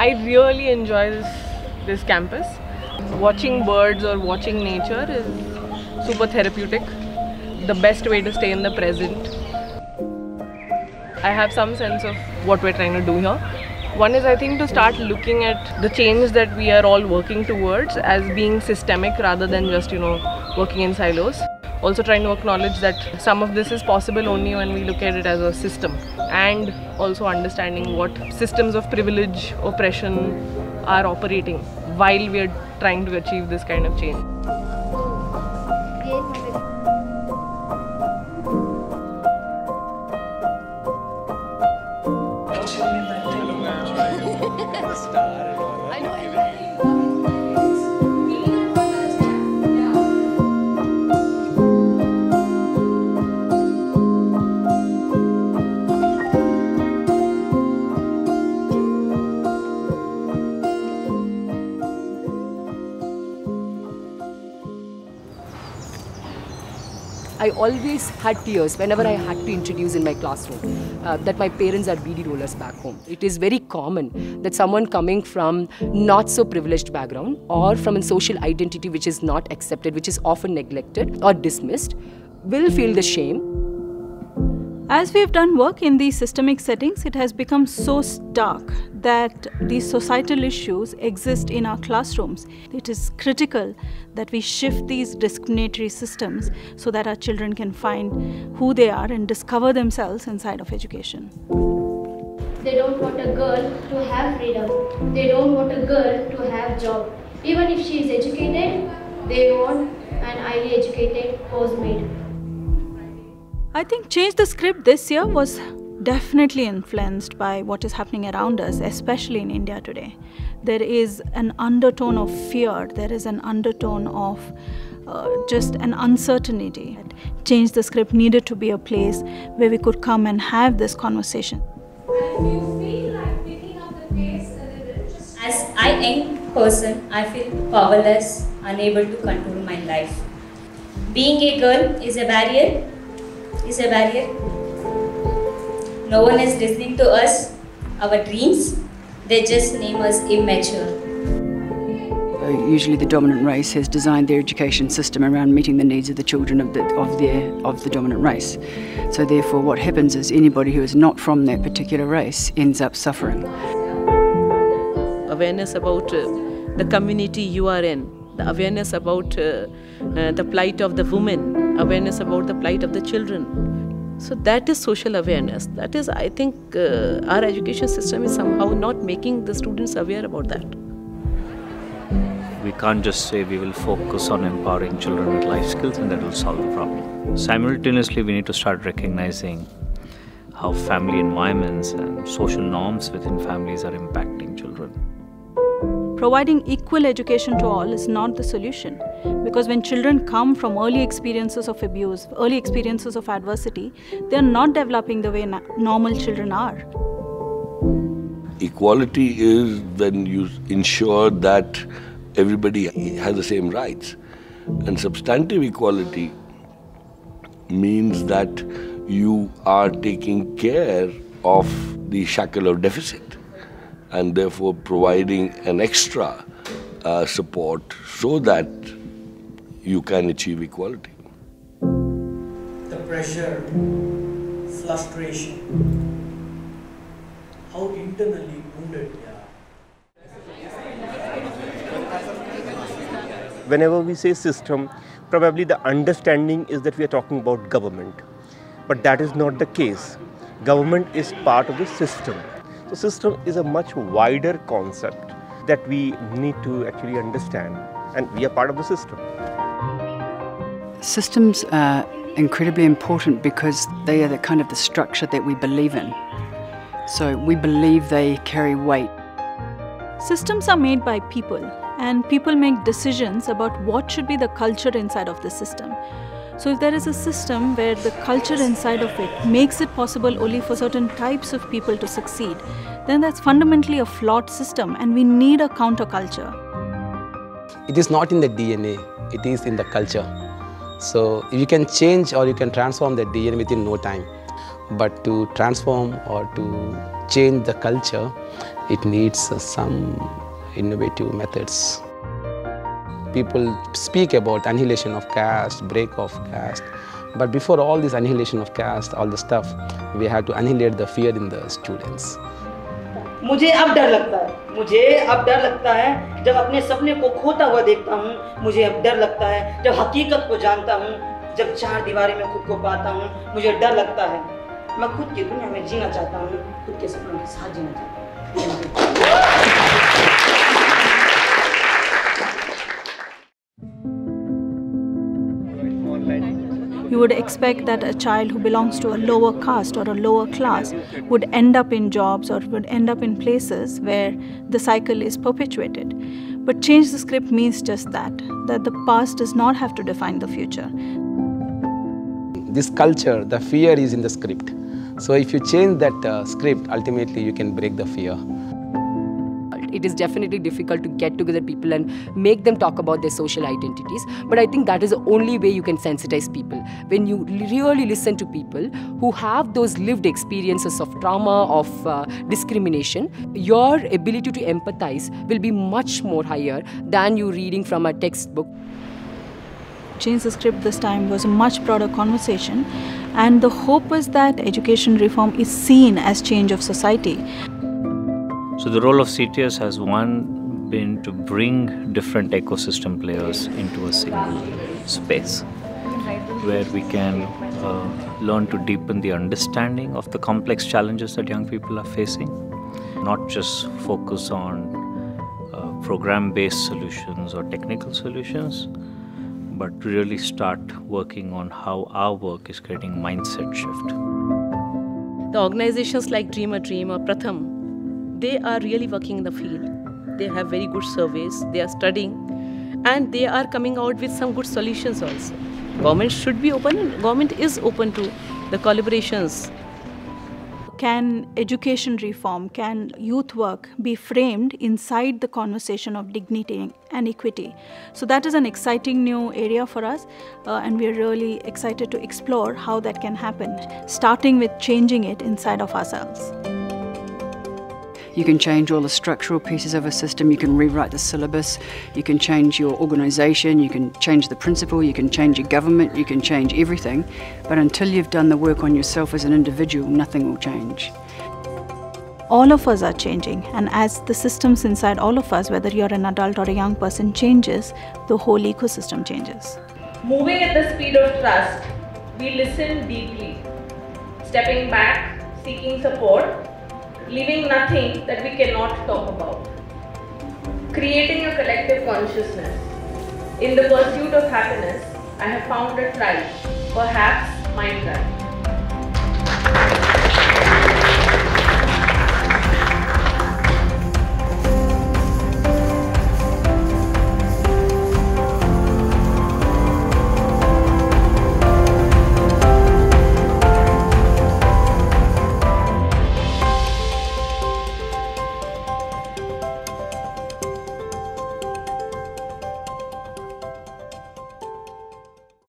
I really enjoy this campus. Watching birds or watching nature is super therapeutic. The best way to stay in the present. I have some sense of what we're trying to do here. One is, I think, to start looking at the change that we are all working towards as being systemic rather than just, working in silos. Also trying to acknowledge that some of this is possible only when we look at it as a system, and also understanding what systems of privilege, oppression are operating while we are trying to achieve this kind of change. I always had tears whenever I had to introduce in my classroom that my parents are BD rollers back home. It is very common that someone coming from not so privileged background or from a social identity which is not accepted, which is often neglected or dismissed, will feel the shame. As we have done work in these systemic settings, it has become so stark that these societal issues exist in our classrooms. It is critical that we shift these discriminatory systems so that our children can find who they are and discover themselves inside of education. They don't want a girl to have freedom. They don't want a girl to have job. Even if she is educated, they want an highly educated housemaid. I think Change the Script this year was definitely influenced by what is happening around us, especially in India today. There is an undertone of fear, there is an undertone of just an uncertainty. Change the Script needed to be a place where we could come and have this conversation. And do you feel like picking up the pace a little? As a young person, I feel powerless, unable to control my life. Being a girl is a barrier. No one is listening to us, our dreams. They just name us immature. Usually the dominant race has designed their education system around meeting the needs of the children of the dominant race. So therefore what happens is anybody who is not from that particular race ends up suffering. Awareness about the community you are in, the awareness about the plight of the women, awareness about the plight of the children. So that is social awareness. That is, I think, our education system is somehow not making the students aware about that. We can't just say we will focus on empowering children with life skills and that will solve the problem. Simultaneously, we need to start recognizing how family environments and social norms within families are impacting children. Providing equal education to all is not the solution, because when children come from early experiences of abuse, early experiences of adversity, they are not developing the way normal children are. Equality is when you ensure that everybody has the same rights. And substantive equality means that you are taking care of the shackle of deficit, and therefore providing an extra support so that you can achieve equality. The pressure, frustration, how internally wounded they are. Whenever we say system, probably the understanding is that we are talking about government. But that is not the case. Government is part of the system. So system is a much wider concept that we need to actually understand, and we are part of the system. Systems are incredibly important because they are the kind of the structure that we believe in. So we believe they carry weight. Systems are made by people, and people make decisions about what should be the culture inside of the system. So if there is a system where the culture inside of it makes it possible only for certain types of people to succeed, then that's fundamentally a flawed system, and we need a counterculture. It is not in the DNA, it is in the culture. So you can change or you can transform the DNA within no time. But to transform or to change the culture, it needs some innovative methods. People speak about annihilation of caste, break of caste, but before all this annihilation of caste, all the stuff, we have to annihilate the fear in the students. मुझे अब डर लगता है जब अपने सपने को खोता हुआ देखता हूँ। मुझे अब डर लगता है जब हकीकत को जानता हूँ, जब चार दीवारी में खुद को पाता हूँ। मुझे डर लगता है, मैं खुद की दुनिया में जीना चाहता हूँ, खुद के सपनों के साथ जीना चाहता हूँ। You would expect that a child who belongs to a lower caste or a lower class would end up in jobs or would end up in places where the cycle is perpetuated. But change the script means just that the past does not have to define the future. This culture, the fear is in the script. So if you change that script, ultimately you can break the fear. It is definitely difficult to get together people and make them talk about their social identities. But I think that is the only way you can sensitize people. When you really listen to people who have those lived experiences of trauma, of discrimination, your ability to empathize will be much more higher than you reading from a textbook. Change the script this time was a much broader conversation, and the hope is that education reform is seen as change of society. So the role of CTS has been to bring different ecosystem players into a single space where we can learn to deepen the understanding of the complex challenges that young people are facing, not just focus on program-based solutions or technical solutions, but really start working on how our work is creating mindset shift. The organizations like Dream a Dream or Pratham, they are really working in the field. They have very good surveys, they are studying, and they are coming out with some good solutions also. Government should be open, and government is open to the collaborations. Can education reform, can youth work be framed inside the conversation of dignity and equity? So that is an exciting new area for us, and we are really excited to explore how that can happen, starting with changing it inside of ourselves. You can change all the structural pieces of a system, you can rewrite the syllabus, you can change your organisation, you can change the principle, you can change your government, you can change everything. But until you've done the work on yourself as an individual, nothing will change. All of us are changing, and as the systems inside all of us, whether you're an adult or a young person, changes, the whole ecosystem changes. Moving at the speed of trust, we listen deeply, stepping back, seeking support, leaving nothing that we cannot talk about. Creating a collective consciousness. In the pursuit of happiness, I have found a tribe, perhaps my tribe.